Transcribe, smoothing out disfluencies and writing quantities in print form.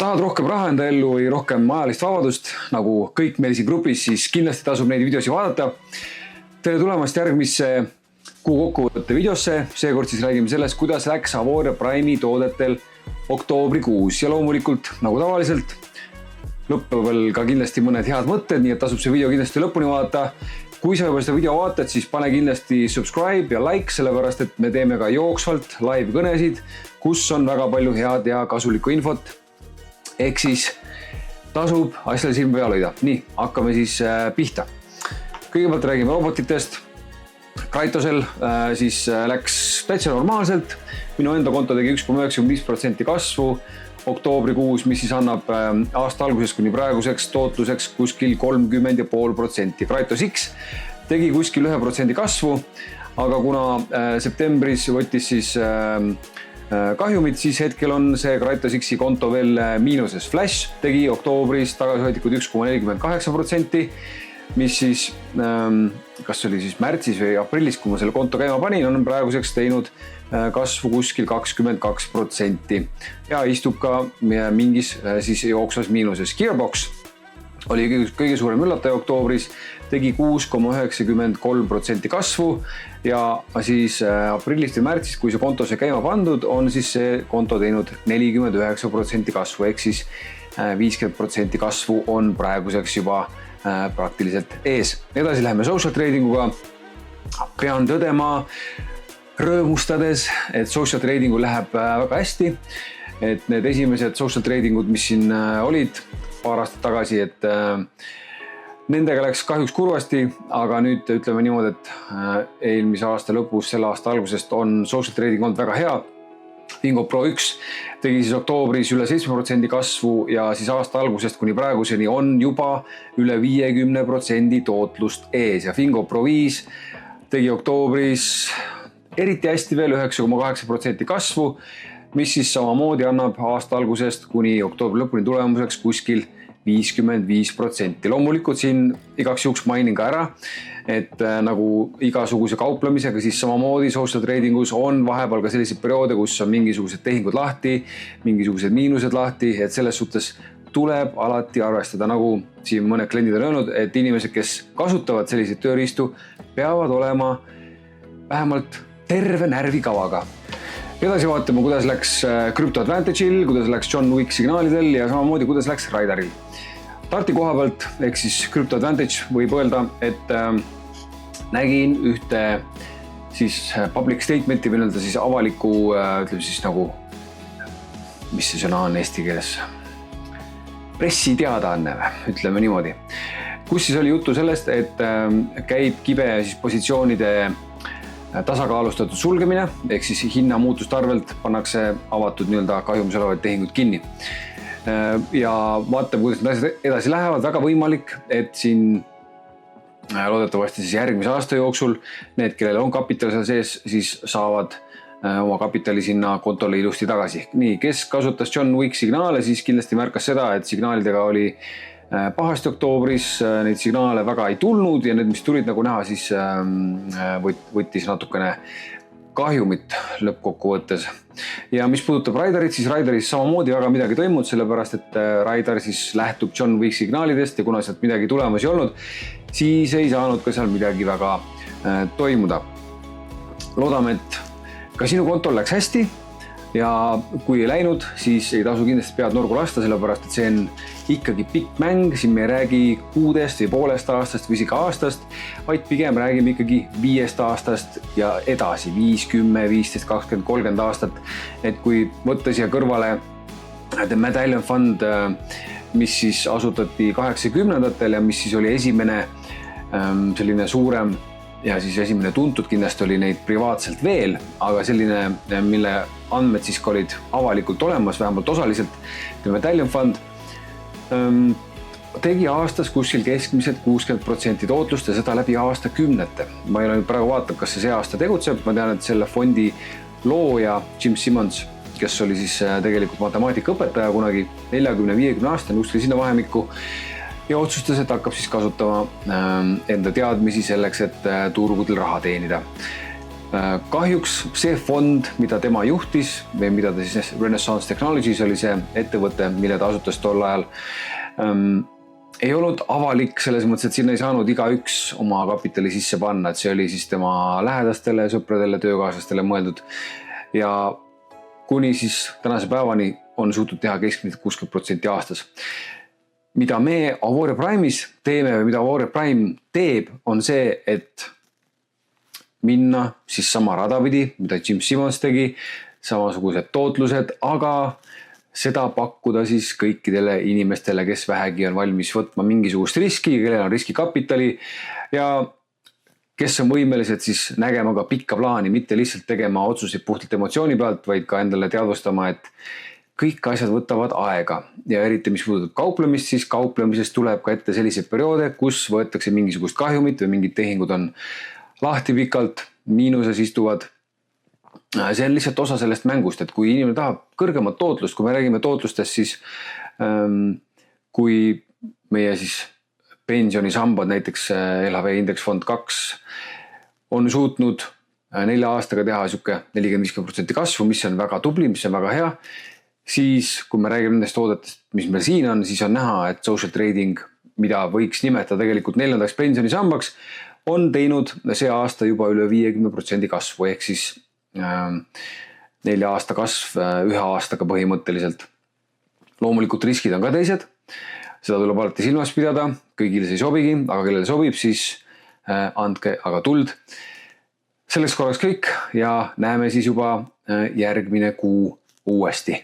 tahad rohkem raha enda ellu või rohkem ajalist vabadust, nagu kõik meil siin grupis, siis kindlasti tasub neid videosi vaadata. Tere tulemast järgmisse kuu kokkuvõtte videosse. Seekord siis räägime sellest, kuidas läks Avoria Prime'i toodetel oktoobrikuus ja loomulikult, nagu tavaliselt, lõppeval ka kindlasti mõned head mõtted, nii et tasub see video kindlasti lõpuni vaadata. Kui sa juba seda video vaatad, siis pane kindlasti subscribe ja like, sellepärast et me teeme ka jooksvalt live kõnesid, kus on väga palju head ja kasulikku infot. Ehk siis tasub asjale silma peal hoida. Nii, hakkame siis pihta. Kõigepealt räägime robotitest. Kraitosel siis läks täitsa normaalselt. Minu enda konto tegi 1,95% kasvu oktoobrikuus, mis siis annab aasta algusest kuni praeguseks tootluseks kuskil 30,5%. Kraitos X tegi kuskil 1% kasvu, aga kuna septembris võttis siis kahjumit, siis hetkel on see Kraitos X'i konto veel miinuses. Flash tegi oktoobris tagasihoidlikud 1,48%, mis siis, kas oli siis märtsis või aprillis, kui ma selle konto käima panin, on praeguseks teinud kasvu kuskil 22% ja istub ka mingis siis jooksvas miinuses. Gearbox oli kõige suurem üllataja oktoobris, tegi 6,93% kasvu ja siis aprillist või märtsist, kui see konto sai käima pandud, on siis see konto teinud 49% kasvu, ehk siis 50% kasvu on praeguseks juba praktiliselt ees. Edasi läheme social tradinguga. Pean tõdema rõõmustades, et social tradingu läheb väga hästi, et need esimesed social tradingud, mis siin olid paar aastat tagasi, et nendega läks kahjuks kurvasti, aga nüüd ütleme niimoodi, et eelmise aasta lõpus, selle aasta algusest on social trading olnud väga hea. Fingo Pro 1 tegi siis oktoobris üle 7% kasvu ja siis aasta algusest kuni praeguseni on juba üle 50% tootlust ees ja Fingo Pro 5 tegi oktoobris eriti hästi veel 9,8% kasvu, mis siis samamoodi annab aasta algusest kuni oktoobri lõpuni tulemuseks kuskil 55%. Loomulikult siin igaks juhuks mainin ka ära, et nagu igasuguse kauplemisega, siis samamoodi social tradingus on vahepeal ka selliseid perioode, kus on mingisugused tehingud lahti, mingisugused miinused lahti, et selles suhtes tuleb alati arvestada, nagu siin mõned kliendid on öelnud, et inimesed, kes kasutavad selliseid tööriistu, peavad olema vähemalt terve närvikavaga. Edasi vaatame, kuidas läks Crypto Advantage'il, kuidas läks John Wick signaalidel ja samamoodi, kuidas läks Rideril. Starti koha pealt, ehk siis Crypto Advantage võib öelda, et nägin ühte siis public statement'i või nii-öelda siis avaliku, ütleme siis nagu, mis see sõna on eesti keeles? Pressiteadaanne, ütleme niimoodi. Kus siis oli juttu sellest, et käib kibe siis positsioonide tasakaalustatud sulgemine, ehk siis hinnamuutuste arvelt pannakse avatud nii-öelda kahjumis olevad tehingud kinni. Ja vaatame, kuidas need asjad edasi lähevad. Väga võimalik, et siin loodetavasti siis järgmise aasta jooksul need, kellel on kapital seal sees, siis saavad oma kapitali sinna kontole ilusti tagasi. Nii, kes kasutas John Wick signaale, siis kindlasti märkas seda, et signaalidega oli pahasti oktoobris, neid signaale väga ei tulnud ja need, mis tulid nagu näha, siis võttis natukene kahjumit lõppkokkuvõttes. Ja mis puudutab Riderit, siis Rideris samamoodi väga midagi toimunud, sellepärast et Rider siis lähtub John Wick signaalidest ja kuna sealt midagi tulemas ei olnud, siis ei saanud ka seal midagi väga toimuda. Loodame, et ka sinu kontol läks hästi ja kui ei läinud, siis ei tasu kindlasti pead nurgu lasta, sellepärast et see on ikkagi pikk mäng, siin me ei räägi kuudest või poolest aastast või isegi aastast, vaid pigem räägime ikkagi 5 aastast ja edasi, 5, 10, 15, 20, 30 aastat. Et kui võtta siia kõrvale The Medallion Fund, mis siis asutati 80-ndatel ja mis siis oli esimene selline suurem ja siis esimene tuntud, kindlasti oli neid privaatselt veel, aga selline, mille andmed siis ka olid avalikult olemas, vähemalt osaliselt. The Medallion Fund tegi aastas kuskil keskmiselt 60% tootlust ja seda läbi aastakümnete. Ma ei ole praegu vaatanud, kas see aasta tegutseb. Ma tean, et selle fondi looja Jim Simmons, kes oli siis tegelikult matemaatikaõpetaja kunagi 40-50 aastane, kuskil sinna vahemikku, ja otsustas, et hakkab siis kasutama enda teadmisi selleks, et turgudel raha teenida. kahjuks see fond, mida tema juhtis või mida ta siis Renaissance Technologies oli see ettevõte, mille ta asutas tol ajal, ei olnud avalik selles mõttes, et sinna ei saanud igaüks oma kapitali sisse panna, et see oli siis tema lähedastele, sõpradele, töökaaslastele mõeldud. Ja kuni siis tänase päevani on suutnud teha keskmiselt 60% aastas. Mida me Avoria Prime'is teeme või mida Avoria Prime teeb, on see, et minna siis sama rada pidi, mida Jim Simmons tegi, samasugused tootlused, aga seda pakkuda siis kõikidele inimestele, kes vähegi on valmis võtma mingisugust riski, kellel on riskikapitali ja kes on võimelised siis nägema ka pikka plaani, mitte lihtsalt tegema otsuseid puhtalt emotsiooni pealt, vaid ka endale teadvustama, et kõik asjad võtavad aega ja eriti mis puudutab kauplemist, siis kauplemisest tuleb ka ette selliseid perioode, kus võetakse mingisugust kahjumit või mingid tehingud on lahti pikalt, miinuses istuvad. See on lihtsalt osa sellest mängust, et kui inimene tahab kõrgemat tootlust, kui me räägime tootlustest, siis kui meie siis pensionisambad, näiteks LHV Indeksfond 2 on suutnud 4 aastaga teha siuke 40-50% kasvu, mis on väga tubli, mis on väga hea, siis kui me räägime nendest toodetest, mis meil siin on, siis on näha, et social trading, mida võiks nimetada tegelikult 4. pensionisambaks, on teinud see aasta juba üle 50% kasvu, ehk siis 4 aasta kasv 1 aastaga põhimõtteliselt. Loomulikult riskid on ka teised, seda tuleb alati silmas pidada, kõigile see ei sobigi, aga kellele sobib, siis andke aga tuld. Selleks korraks kõik ja näeme siis juba järgmine kuu uuesti.